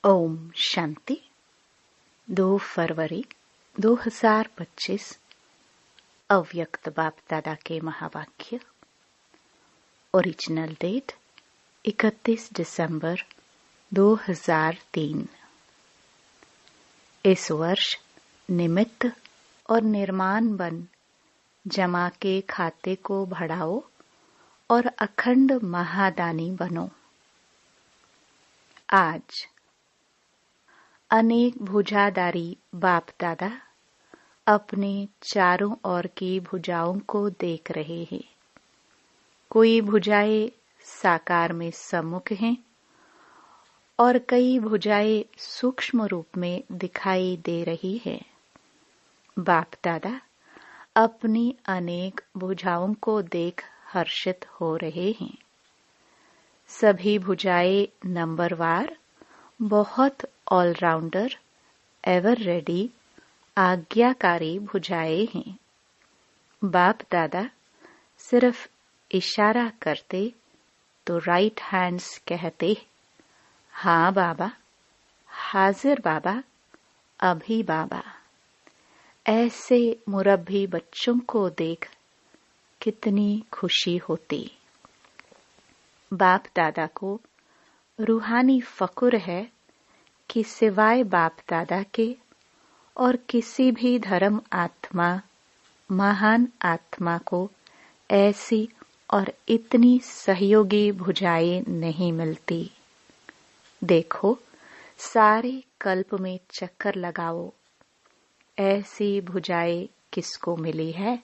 ओम शांति। 2 फरवरी 2025 अव्यक्त बाप दादा के महावाक्य। ओरिजिनल डेट 31 दिसंबर 2003। इस वर्ष निमित्त और निर्माण बन जमा के खाते को बढ़ाओ और अखंड महादानी बनो। आज अनेक भुजाधारी बाप दादा अपने चारों ओर की भुजाओं को देख रहे हैं। कोई भुजाएं साकार में सम्मुख हैं और कई भुजाएं सूक्ष्म रूप में दिखाई दे रही है। बाप दादा अपनी अनेक भुजाओं को देख हर्षित हो रहे हैं। सभी भुजाएं नंबरवार बहुत ऑलराउंडर, एवर रेडी, आज्ञाकारी भुजाएं हैं। बाप दादा सिर्फ इशारा करते तो राइट हैंड्स कहते, हाँ बाबा, हाजिर बाबा, अभी बाबा। ऐसे मुरब्बी बच्चों को देख कितनी खुशी होती। बाप दादा को रूहानी फकुर है कि सिवाय बाप दादा के और किसी भी धर्म आत्मा, महान आत्मा को ऐसी और इतनी सहयोगी भुजाएं नहीं मिलती। देखो, सारे कल्प में चक्कर लगाओ, ऐसी भुजाएं किसको मिली है?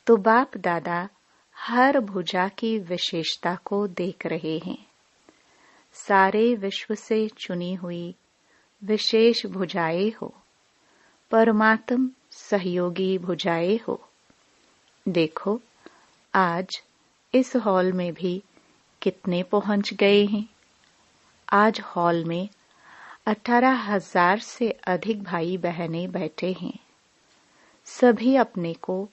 तो बाप दादा हर भुजा की विशेषता को देख रहे हैं। सारे विश्व से चुनी हुई विशेष भुजाएं हो, परमात्म सहयोगी भुजाएं हो। देखो, आज इस हॉल में भी कितने पहुंच गए हैं। आज हॉल में 18,000 से अधिक भाई बहनें बैठे हैं। सभी अपने को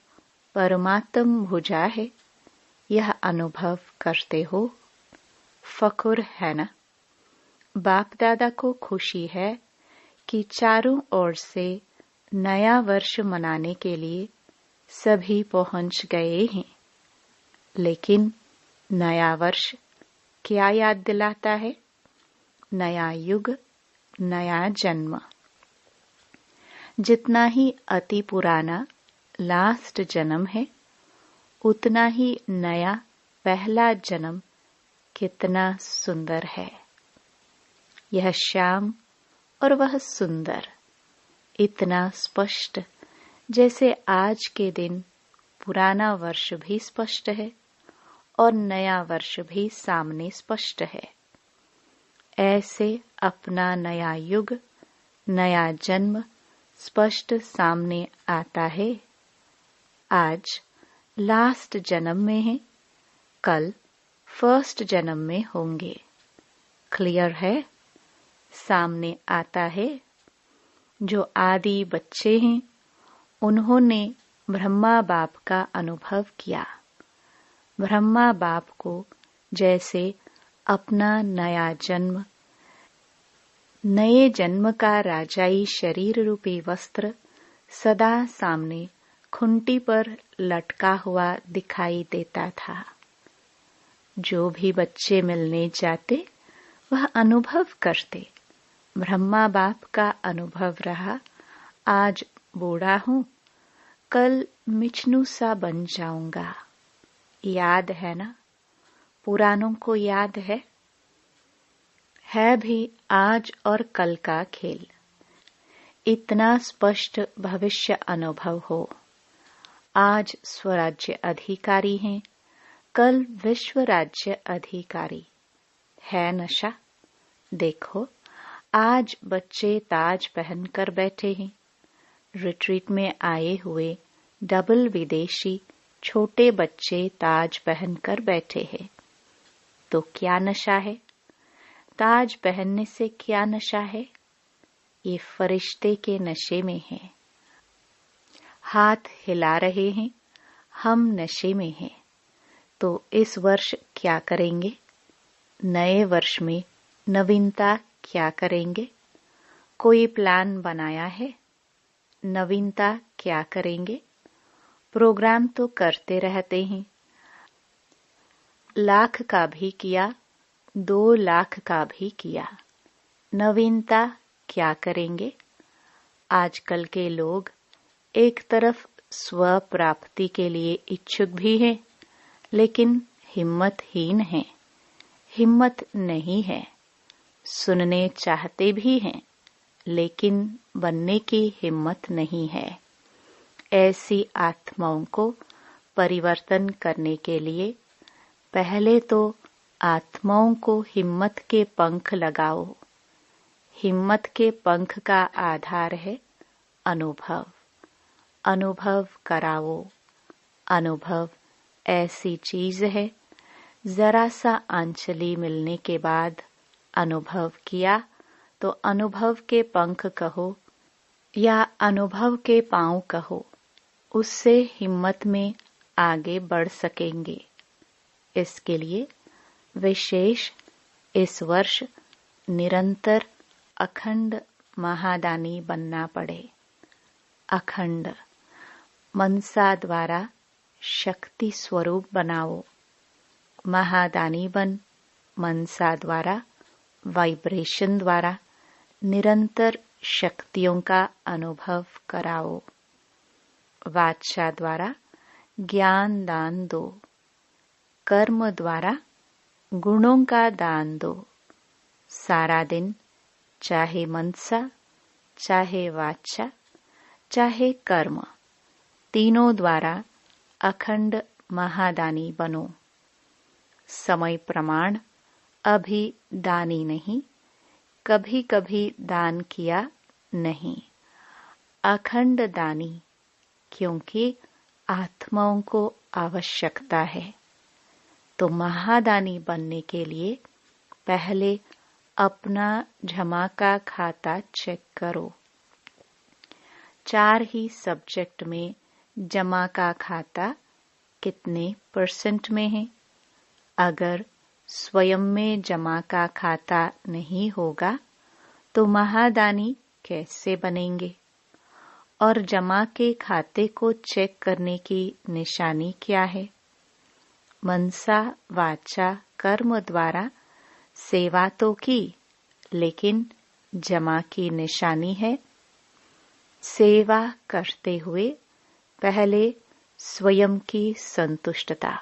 परमात्म भुजा है यह अनुभव करते हो। फकुर है ना? बाप दादा को खुशी है कि चारों ओर से नया वर्ष मनाने के लिए सभी पहुंच गए हैं। लेकिन नया वर्ष क्या याद दिलाता है? नया युग, नया जन्म। जितना ही अति पुराना लास्ट जन्म है, उतना ही नया पहला जन्म कितना सुंदर है। यह श्याम और वह सुंदर, इतना स्पष्ट जैसे आज के दिन पुराना वर्ष भी स्पष्ट है और नया वर्ष भी सामने स्पष्ट है। ऐसे अपना नया युग, नया जन्म स्पष्ट सामने आता है। आज लास्ट जन्म में है, कल फर्स्ट जन्म में होंगे। क्लियर है? सामने आता है। जो आदि बच्चे हैं, उन्होंने ब्रह्मा बाप का अनुभव किया। ब्रह्मा बाप को जैसे अपना नया जन्म, नए जन्म का राजाई शरीर रूपी वस्त्र सदा सामने खुंटी पर लटका हुआ दिखाई देता था। जो भी बच्चे मिलने जाते वह अनुभव करते, ब्रह्मा बाप का अनुभव रहा, आज बूढ़ा हूं, कल मिचनू सा बन जाऊंगा। याद है ना? पुरानों को याद है भी आज और कल का खेल। इतना स्पष्ट भविष्य अनुभव हो। आज स्वराज्य अधिकारी हैं, कल विश्व राज्य अधिकारी है। नशा देखो, आज बच्चे ताज पहनकर बैठे हैं। रिट्रीट में आए हुए डबल विदेशी छोटे बच्चे ताज पहनकर बैठे हैं। तो क्या नशा है? ताज पहनने से क्या नशा है? ये फरिश्ते के नशे में है। हाथ हिला रहे हैं, हम नशे में हैं। तो इस वर्ष क्या करेंगे? नए वर्ष में नवीनता क्या करेंगे? कोई प्लान बनाया है? नवीनता क्या करेंगे? प्रोग्राम तो करते रहते हैं। 1,00,000 का भी किया, 2,00,000 का भी किया। नवीनता क्या करेंगे? आजकल के लोग एक तरफ स्व प्राप्ति के लिए इच्छुक भी हैं, लेकिन हिम्मतहीन हैं। हिम्मत नहीं है। सुनने चाहते भी हैं, लेकिन बनने की हिम्मत नहीं है। ऐसी आत्माओं को परिवर्तन करने के लिए पहले तो आत्माओं को हिम्मत के पंख लगाओ। हिम्मत के पंख का आधार है अनुभव। अनुभव कराओ। अनुभव ऐसी चीज है, जरा सा आंचली मिलने के बाद अनुभव किया तो अनुभव के पंख कहो या अनुभव के पांव कहो, उससे हिम्मत में आगे बढ़ सकेंगे। इसके लिए विशेष इस वर्ष निरंतर अखंड महादानी बनना पड़े। अखंड मनसा द्वारा शक्ति स्वरूप बनाओ। महादानी बन मनसा द्वारा वाइब्रेशन द्वारा निरंतर शक्तियों का अनुभव कराओ। वाचा द्वारा ज्ञान दान दो। कर्म द्वारा गुणों का दान दो। सारा दिन चाहे मनसा, चाहे वाचा, चाहे कर्म, तीनों द्वारा अखंड महादानी बनो। समय प्रमाण अभी दानी नहीं, कभी कभी दान किया नहीं, अखंड दानी, क्योंकि आत्माओं को आवश्यकता है। तो महादानी बनने के लिए पहले अपना जमा का खाता चेक करो। 4 ही सब्जेक्ट में जमा का खाता कितने % में है? अगर स्वयं में जमा का खाता नहीं होगा तो महादानी कैसे बनेंगे? और जमा के खाते को चेक करने की निशानी क्या है? मनसा वाचा कर्म द्वारा सेवा तो की, लेकिन जमा की निशानी है सेवा करते हुए पहले स्वयं की संतुष्टता,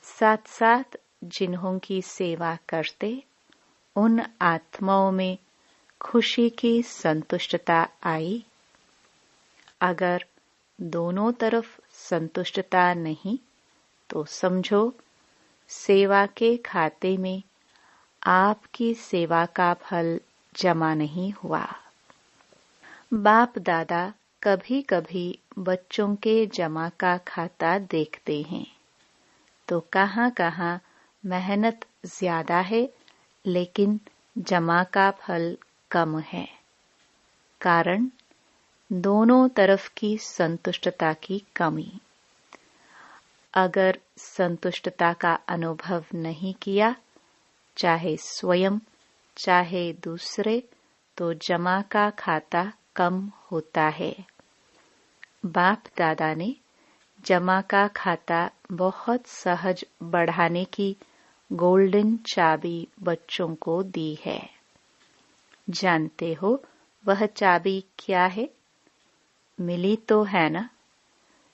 साथ साथ जिन्हों की सेवा करते उन आत्माओं में खुशी की संतुष्टता आई। अगर दोनों तरफ संतुष्टता नहीं तो समझो सेवा के खाते में आपकी सेवा का फल जमा नहीं हुआ। बाप दादा कभी कभी बच्चों के जमा का खाता देखते हैं तो कहाँ कहाँ मेहनत ज्यादा है लेकिन जमा का फल कम है। कारण दोनों तरफ की संतुष्टता की कमी। अगर संतुष्टता का अनुभव नहीं किया, चाहे स्वयं चाहे दूसरे, तो जमा का खाता कम होता है। बाप दादा ने जमा का खाता बहुत सहज बढ़ाने की गोल्डन चाबी बच्चों को दी है। जानते हो वह चाबी क्या है? मिली तो है ना?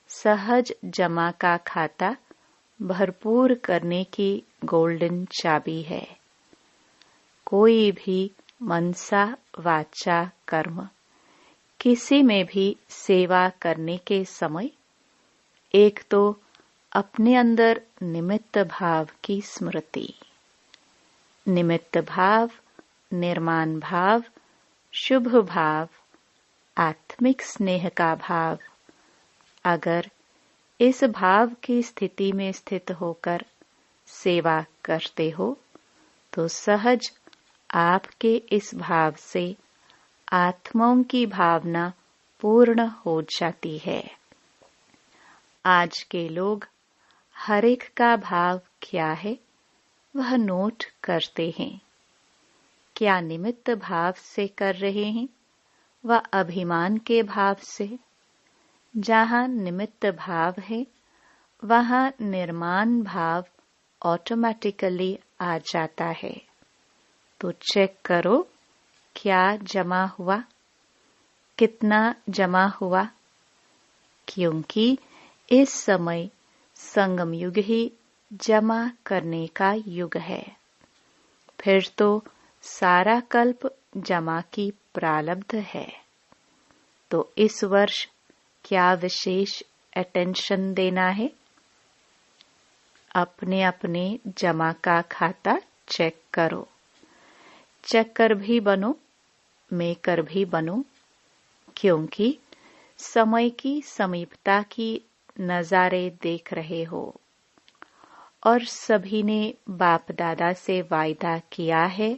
सहज जमा का खाता भरपूर करने की गोल्डन चाबी है। कोई भी मनसा वाचा कर्म किसी में भी सेवा करने के समय एक तो अपने अंदर निमित्त भाव की स्मृति, निमित्त भाव, निर्माण भाव, शुभ भाव, आत्मिक स्नेह का भाव। अगर इस भाव की स्थिति में स्थित होकर सेवा करते हो तो सहज आपके इस भाव से आत्माओं की भावना पूर्ण हो जाती है। आज के लोग हर एक का भाव क्या है वह नोट करते हैं। क्या निमित्त भाव से कर रहे हैं व अभिमान के भाव से? जहाँ निमित्त भाव है वहाँ निर्माण भाव ऑटोमेटिकली आ जाता है। तो चेक करो क्या जमा हुआ, कितना जमा हुआ, क्योंकि इस समय संगम युग ही जमा करने का युग है। फिर तो सारा कल्प जमा की प्रारब्ध है। तो इस वर्ष क्या विशेष अटेंशन देना है? अपने अपने जमा का खाता चेक करो। चक्कर भी बनो, मेकर भी बनो, क्योंकि समय की समीपता की नजारे देख रहे हो और सभी ने बाप दादा से वायदा किया है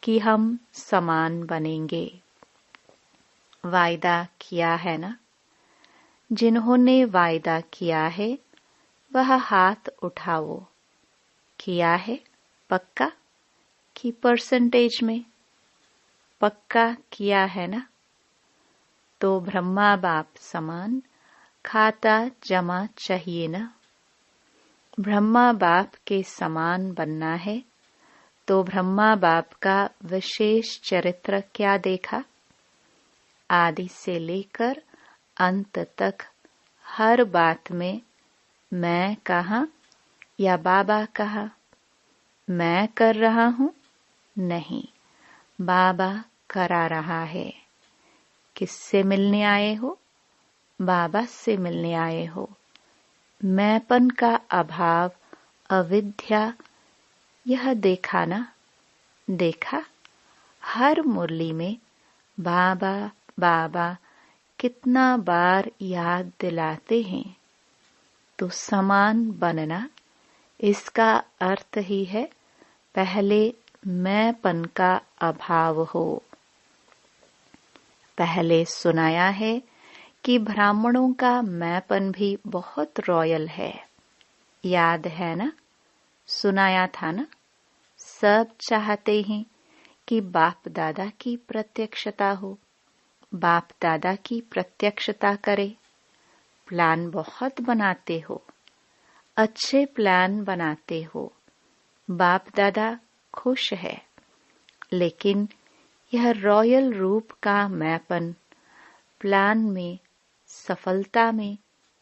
कि हम समान बनेंगे। वायदा किया है ना? जिन्होंने वायदा किया है वह हाथ उठाओ। किया है पक्का कि परसेंटेज में? पक्का किया है ना? तो ब्रह्मा बाप समान खाता जमा चाहिए ना? ब्रह्मा बाप के समान बनना है तो ब्रह्मा बाप का विशेष चरित्र क्या देखा? आदि से लेकर अंत तक हर बात में मैं कहा या बाबा कहा? मैं कर रहा हूँ? नहीं, बाबा करा रहा है। किससे मिलने आए हो? बाबा से मिलने आए हो। मैंपन का अभाव, अविद्या, यह देखा ना? देखा? हर मुरली में बाबा बाबा कितना बार याद दिलाते हैं। तो समान बनना, इसका अर्थ ही है पहले मैंपन का अभाव हो। पहले सुनाया है कि ब्राह्मणों का मैंपन भी बहुत रॉयल है। याद है ना? सुनाया था ना? सब चाहते हैं कि बाप दादा की प्रत्यक्षता हो, बाप दादा की प्रत्यक्षता करे। प्लान बहुत बनाते हो, अच्छे प्लान बनाते हो, बाप दादा खुश है। लेकिन यह रॉयल रूप का मैंपन प्लान में, सफलता में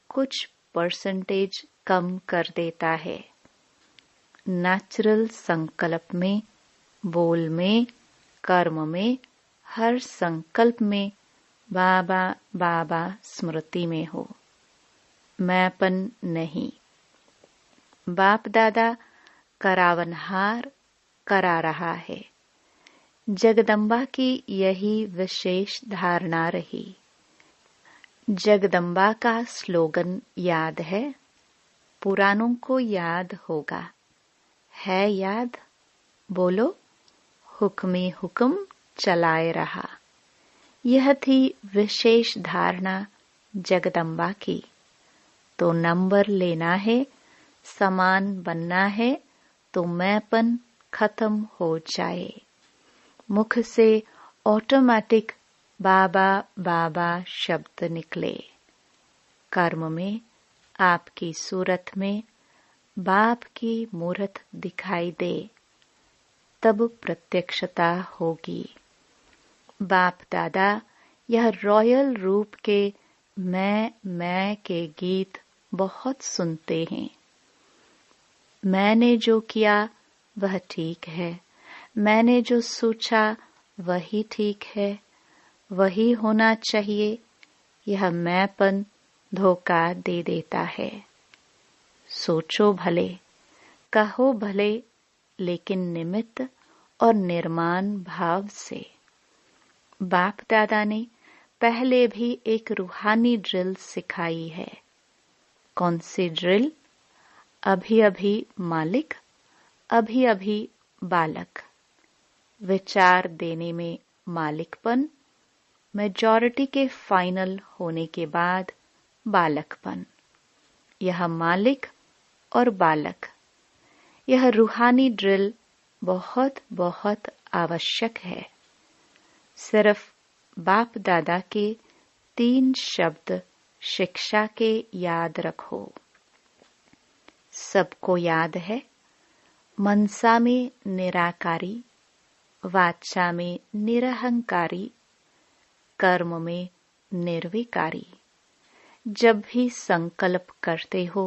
कुछ परसेंटेज कम कर देता है। नेचुरल संकल्प में, बोल में, कर्म में, हर संकल्प में बाबा बाबा स्मृति में हो, मैंपन नहीं। बाप दादा करावनहार करा रहा है। जगदम्बा की यही विशेष धारणा रही। जगदम्बा का स्लोगन याद है? पुरानों को याद होगा। है याद? बोलो, हुक्मे हुक्म चलाए रहा। यह थी विशेष धारणा जगदम्बा की। तो नंबर लेना है, समान बनना है तो मैंपन खत्म हो जाए। मुख से ऑटोमेटिक बाबा बाबा शब्द निकले। कर्म में, आपकी सूरत में बाप की मूरत दिखाई दे, तब प्रत्यक्षता होगी। बाप दादा यह रॉयल रूप के मैं के गीत बहुत सुनते हैं। मैंने जो किया वह ठीक है, मैंने जो सोचा वही ठीक है, वही होना चाहिए। यह मैंपन धोखा दे देता है। सोचो भले, कहो भले, लेकिन निमित्त और निर्माण भाव से। बाप दादा ने पहले भी एक रूहानी ड्रिल सिखाई है। कौन सी ड्रिल? अभी अभी मालिक, अभी अभी बालक। विचार देने में मालिकपन, मेजॉरिटी के फाइनल होने के बाद बालकपन। यह मालिक और बालक, यह रूहानी ड्रिल बहुत बहुत आवश्यक है। सिर्फ बाप दादा के 3 शब्द शिक्षा के याद रखो। सबको याद है, मनसा में निराकारी, वाचा में निरहंकारी, कर्म में निर्विकारी। जब भी संकल्प करते हो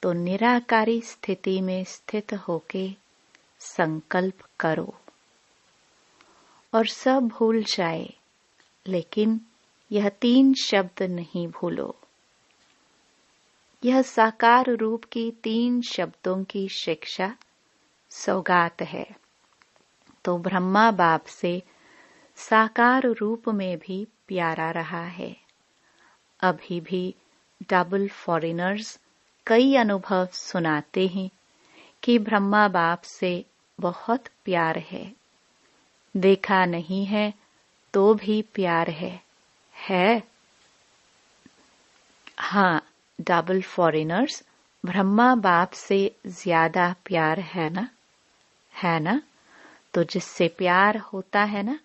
तो निराकारी स्थिति में स्थित होके संकल्प करो और सब भूल जाए, लेकिन यह 3 शब्द नहीं भूलो। यह साकार रूप की 3 शब्दों की शिक्षा सौगात है। तो ब्रह्मा बाप से साकार रूप में भी प्यारा रहा है। अभी भी डबल फॉरेनर्स कई अनुभव सुनाते हैं कि ब्रह्मा बाप से बहुत प्यार है। देखा नहीं है तो भी प्यार है? हाँ, डबल फॉरेनर्स ब्रह्मा बाप से ज्यादा प्यार है ना? तो जिससे प्यार होता है ना,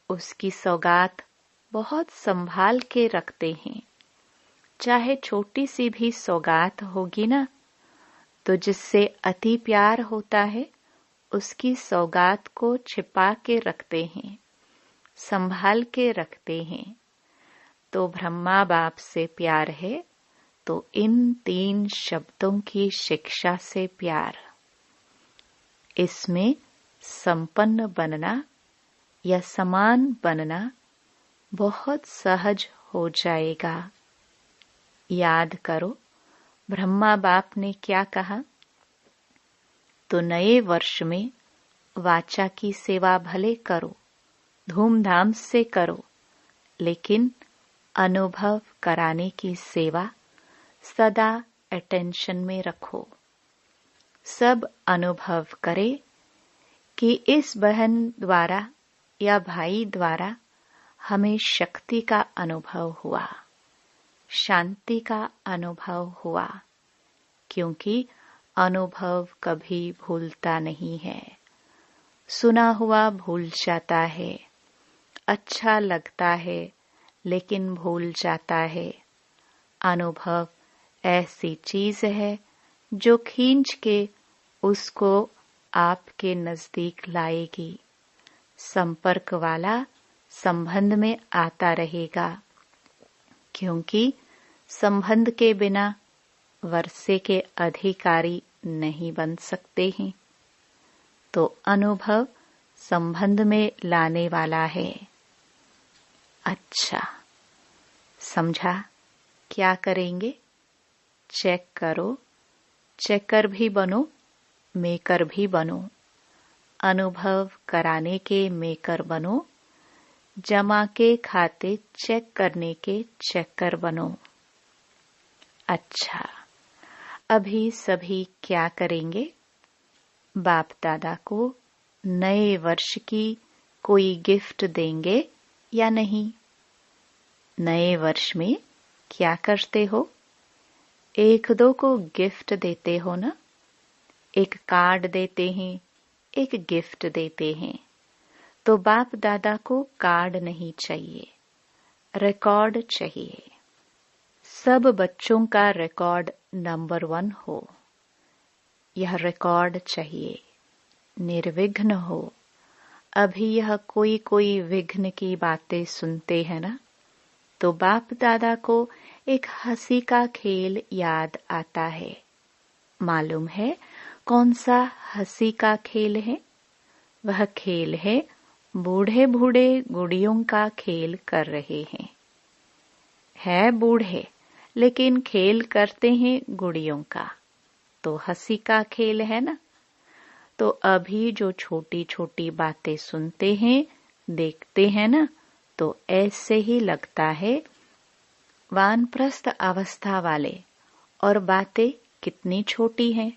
उसकी सौगात बहुत संभाल के रखते हैं। चाहे छोटी सी भी सौगात होगी ना, तो जिससे अति प्यार होता है उसकी सौगात को छिपा के रखते हैं, संभाल के रखते हैं। तो ब्रह्मा बाप से प्यार है तो इन 3 शब्दों की शिक्षा से प्यार। इसमें संपन्न बनना या समान बनना बहुत सहज हो जाएगा। याद करो, ब्रह्मा बाप ने क्या कहा? तो नए वर्ष में वाचा की सेवा भले करो, धूमधाम से करो, लेकिन अनुभव कराने की सेवा सदा अटेंशन में रखो। सब अनुभव करे कि इस बहन द्वारा या भाई द्वारा हमें शक्ति का अनुभव हुआ, शांति का अनुभव हुआ, क्योंकि अनुभव कभी भूलता नहीं है। सुना हुआ भूल जाता है, अच्छा लगता है लेकिन भूल जाता है। अनुभव ऐसी चीज है जो खींच के उसको आपके नजदीक लाएगी। संपर्क वाला संबंध में आता रहेगा, क्योंकि संबंध के बिना वर्षे के अधिकारी नहीं बन सकते हैं। तो अनुभव संबंध में लाने वाला है। अच्छा, समझा? क्या करेंगे? चेक करो, चेकर भी बनो, मेकर भी बनो। अनुभव कराने के मेकर बनो, जमा के खाते चेक करने के चेकर बनो। अच्छा, अभी सभी क्या करेंगे? बाप दादा को नए वर्ष की कोई गिफ्ट देंगे या नहीं? नए वर्ष में क्या करते हो? 1-2 को गिफ्ट देते हो ना? एक कार्ड देते हैं, एक गिफ्ट देते हैं। तो बाप दादा को कार्ड नहीं चाहिए, रिकॉर्ड चाहिए। सब बच्चों का रिकॉर्ड नंबर 1 हो। यह रिकॉर्ड चाहिए, निर्विघ्न हो। अभी यह कोई विघ्न की बातें सुनते हैं ना, तो बाप दादा को एक हंसी का खेल याद आता है। मालूम है कौन सा हंसी का खेल है? वह खेल है बूढ़े बूढ़े गुड़ियों का खेल कर रहे हैं। है बूढ़े, लेकिन खेल करते हैं गुड़ियों का, तो हंसी का खेल है ना। तो अभी जो छोटी छोटी बातें सुनते हैं, देखते हैं ना, तो ऐसे ही लगता है वानप्रस्थ अवस्था वाले, और बातें कितनी छोटी हैं।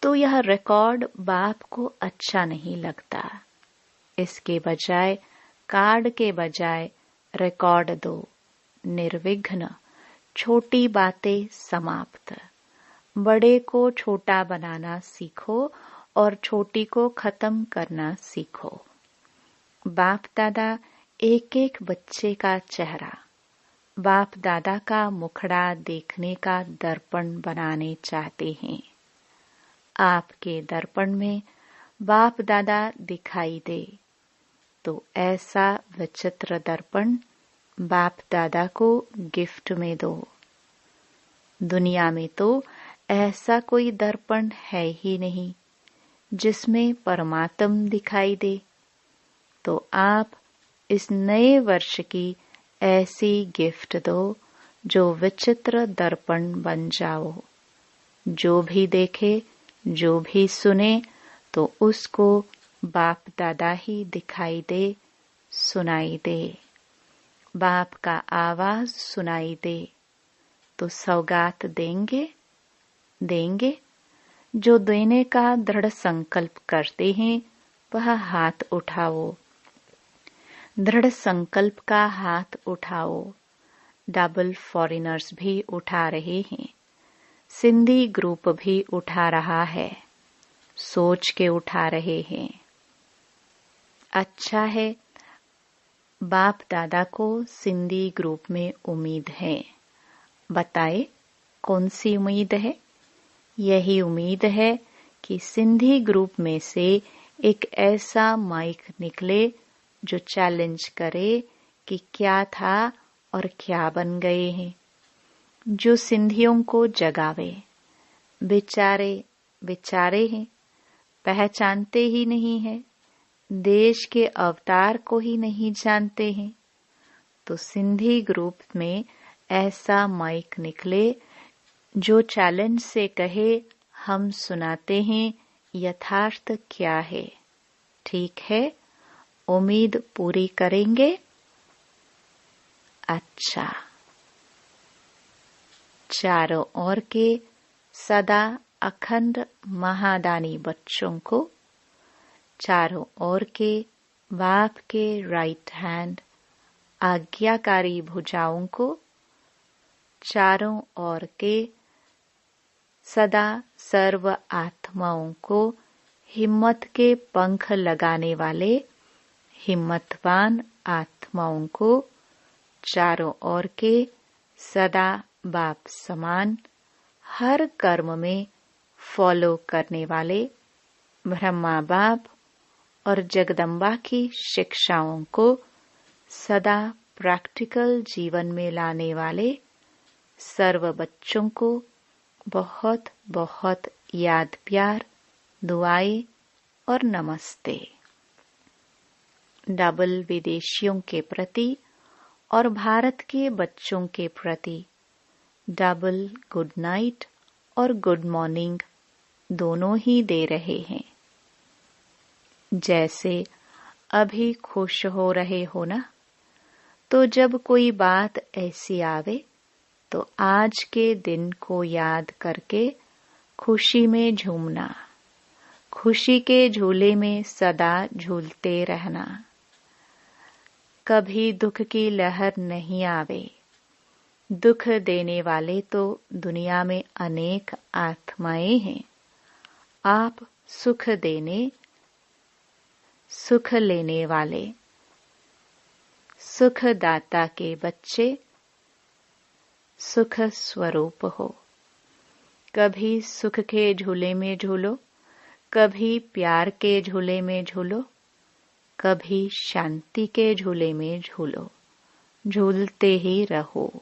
तो यह रिकॉर्ड बाप को अच्छा नहीं लगता। इसके बजाय, कार्ड के बजाय रिकॉर्ड दो, निर्विघ्न, छोटी बातें समाप्त। बड़े को छोटा बनाना सीखो और छोटी को खत्म करना सीखो। बाप दादा एक एक बच्चे का चेहरा, बाप दादा का मुखड़ा देखने का दर्पण बनाने चाहते हैं। आपके दर्पण में बाप दादा दिखाई दे तो ऐसा विचित्र दर्पण बाप दादा को गिफ्ट में दो। दुनिया में तो ऐसा कोई दर्पण है ही नहीं जिसमें परमात्म दिखाई दे। तो आप इस नए वर्ष की ऐसी गिफ्ट दो जो विचित्र दर्पण बन जाओ। जो भी देखे, जो भी सुने, तो उसको बाप दादा ही दिखाई दे, सुनाई दे। बाप का आवाज सुनाई दे तो सौगात देंगे। जो देने का दृढ़ संकल्प करते हैं वह हाथ उठाओ। दृढ़ संकल्प का हाथ उठाओ। डबल फॉरेनर्स भी उठा रहे हैं। सिंधी ग्रुप भी उठा रहा है। सोच के उठा रहे हैं। अच्छा है, बाप दादा को सिंधी ग्रुप में उम्मीद है। बताए कौन सी उम्मीद है? यही उम्मीद है कि सिंधी ग्रुप में से एक ऐसा माइक निकले जो चैलेंज करे कि क्या था और क्या बन गए हैं, जो सिंधियों को जगावे। बेचारे हैं, पहचानते ही नहीं हैं, देश के अवतार को ही नहीं जानते हैं। तो सिंधी ग्रुप में ऐसा माइक निकले जो चैलेंज से कहे, हम सुनाते हैं यथार्थ क्या है। ठीक है, उम्मीद पूरी करेंगे। अच्छा, चारों ओर के सदा अखंड महादानी बच्चों को, चारों ओर के बाप के राइट हैंड आज्ञाकारी भुजाओं को, चारों ओर के सदा सर्व आत्माओं को, हिम्मत के पंख लगाने वाले हिम्मतवान आत्माओं को, चारों ओर के सदा बाप समान हर कर्म में फॉलो करने वाले ब्रह्मा बाप और जगदम्बा की शिक्षाओं को सदा प्रैक्टिकल जीवन में लाने वाले सर्व बच्चों को बहुत बहुत याद प्यार, दुआएं और नमस्ते। डबल विदेशियों के प्रति और भारत के बच्चों के प्रति डबल गुड नाइट और गुड मॉर्निंग दोनों ही दे रहे हैं। जैसे अभी खुश हो रहे हो ना, तो जब कोई बात ऐसी आवे तो आज के दिन को याद करके खुशी में झूमना, खुशी के झूले में सदा झूलते रहना। कभी दुख की लहर नहीं आवे। दुख देने वाले तो दुनिया में अनेक आत्माएं हैं। आप सुख देने, सुख लेने वाले सुखदाता के बच्चे सुख स्वरूप हो। कभी सुख के झूले में झूलो, कभी प्यार के झूले में झूलो, कभी शांति के झूले में झूलो। झूलते ही रहो।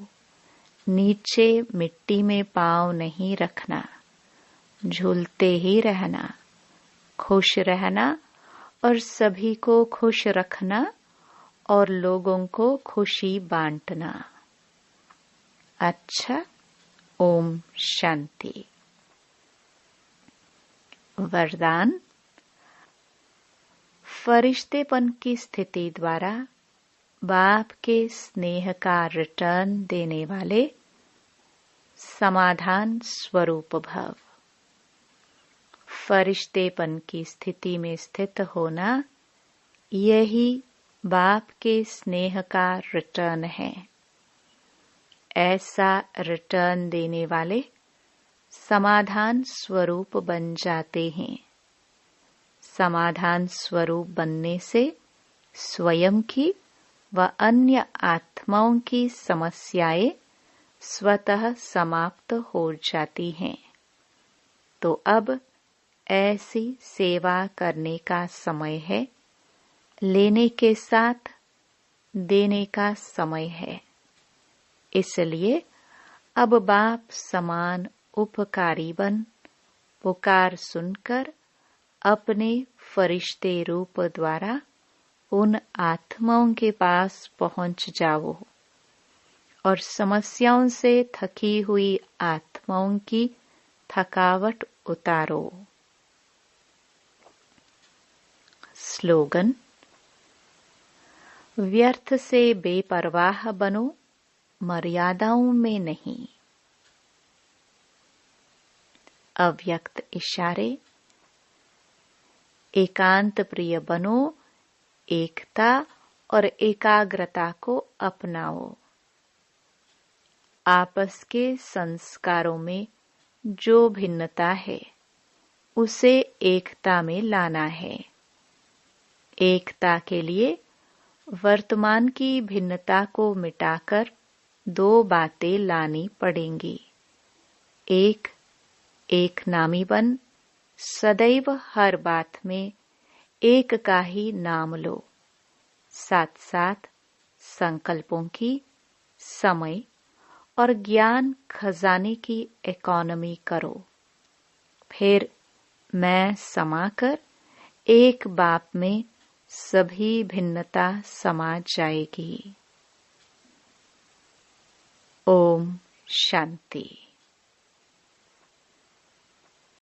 नीचे मिट्टी में पांव नहीं रखना, झूलते ही रहना, खुश रहना और सभी को खुश रखना और लोगों को खुशी बांटना। अच्छा, ओम शांति। वरदान। फरिश्तेपन की स्थिति द्वारा बाप के स्नेह का रिटर्न देने वाले समाधान स्वरूप भव। फरिश्तेपन की स्थिति में स्थित होना यही बाप के स्नेह का रिटर्न है। ऐसा रिटर्न देने वाले समाधान स्वरूप बन जाते हैं। समाधान स्वरूप बनने से स्वयं की व अन्य आत्माओं की समस्याएं स्वतः समाप्त हो जाती हैं। तो अब ऐसी सेवा करने का समय है। लेने के साथ देने का समय है। इसलिए अब बाप समान उपकारी बन पुकार सुनकर अपने फरिश्ते रूप द्वारा उन आत्माओं के पास पहुंच जाओ और समस्याओं से थकी हुई आत्माओं की थकावट उतारो। स्लोगन: व्यर्थ से बेपरवाह बनो, मर्यादाओं में नहीं। अव्यक्त इशारे: एकांत प्रिय बनो, एकता और एकाग्रता को अपनाओ। आपस के संस्कारों में जो भिन्नता है उसे एकता में लाना है। एकता के लिए वर्तमान की भिन्नता को मिटाकर दो बातें लानी पड़ेंगी। एक नामी बन सदैव हर बात में एक का ही नाम लो। साथ साथ संकल्पों की, समय और ज्ञान खजाने की इकोनॉमी करो। फिर मैं समाकर एक बाप में सभी भिन्नता समा जाएगी। ओम शांति।